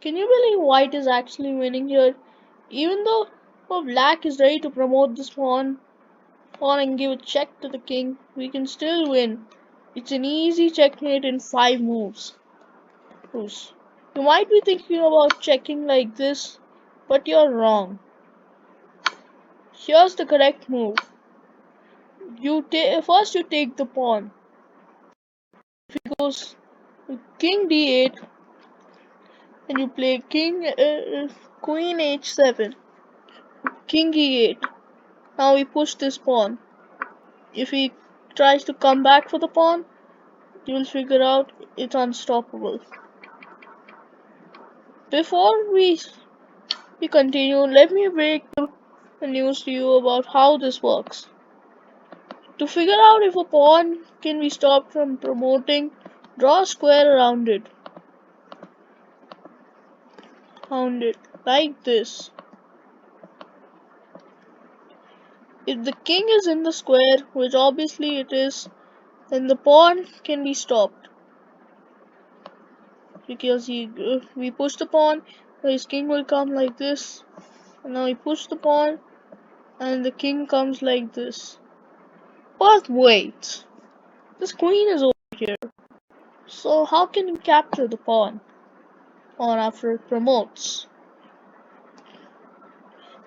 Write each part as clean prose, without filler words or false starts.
Can you believe white is actually winning here? Even though black is ready to promote this pawn and give a check to the king, we can still win. It's an easy checkmate in 5 moves. You might be thinking about checking like this, but you're wrong. Here's the correct move. First you take the pawn. If it goes king d8, and you play queen h7, king e8. Now we push this pawn. If he tries to come back for the pawn, you will figure out it's unstoppable. Before we continue, let me break the news to you about how this works. To figure out if a pawn can be stopped from promoting, draw a square around it. Like this. If the king is in the square, which obviously it is, then the pawn can be stopped. Because we push the pawn, his king will come like this. And now we push the pawn, and the king comes like this. But wait, this queen is over here. So how can we capture the pawn after it promotes?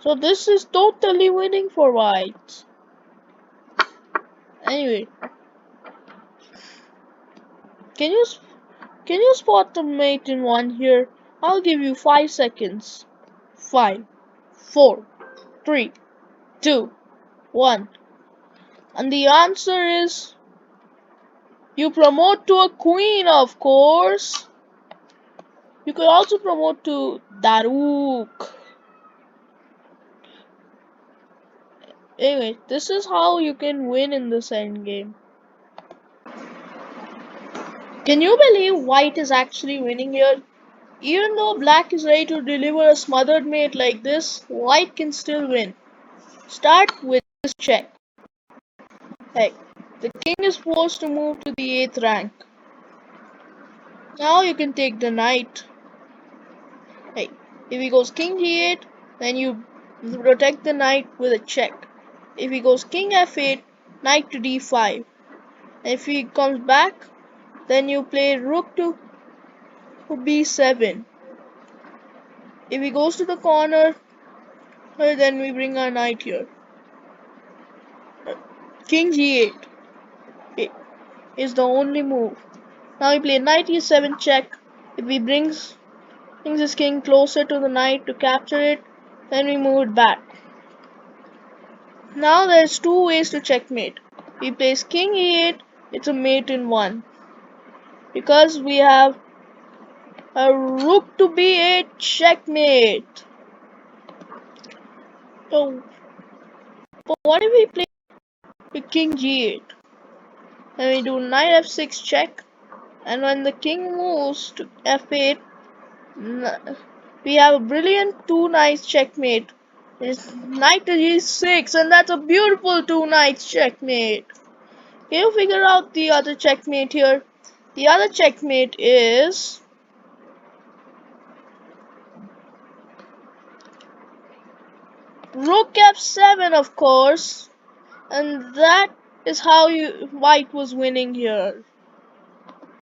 So this is totally winning for white. Anyway, can you spot the mate in one here? I'll give you 5 seconds. 5, 4, 3, 2, 1. And the answer is you promote to a queen, of course. You could also promote to Daruk. Anyway, this is how you can win in this endgame. Can you believe white is actually winning here? Even though black is ready to deliver a smothered mate like this, white can still win. Start with this check. Hey, the king is forced to move to the 8th rank. Now you can take the knight. Hey, if he goes king g8, then you protect the knight with a check. If he goes king f8, knight to d5. If he comes back, then you play rook to b7. If he goes to the corner, then we bring our knight here. King g8 is the only move. Now we play knight e7 check. If he brings his king closer to the knight to capture it, then we move it back. Now there's 2 ways to checkmate. We place king e8, it's a mate in 1. Because we have a rook to b8 checkmate. So, but what if we play with king g8? Then we do knight f6 check. And when the king moves to f8, we have a brilliant 2 knights checkmate. It's knight to g6, and that's a beautiful 2 knights checkmate. Can you figure out the other checkmate here? The other checkmate is rook f7, of course, and that is how white was winning here.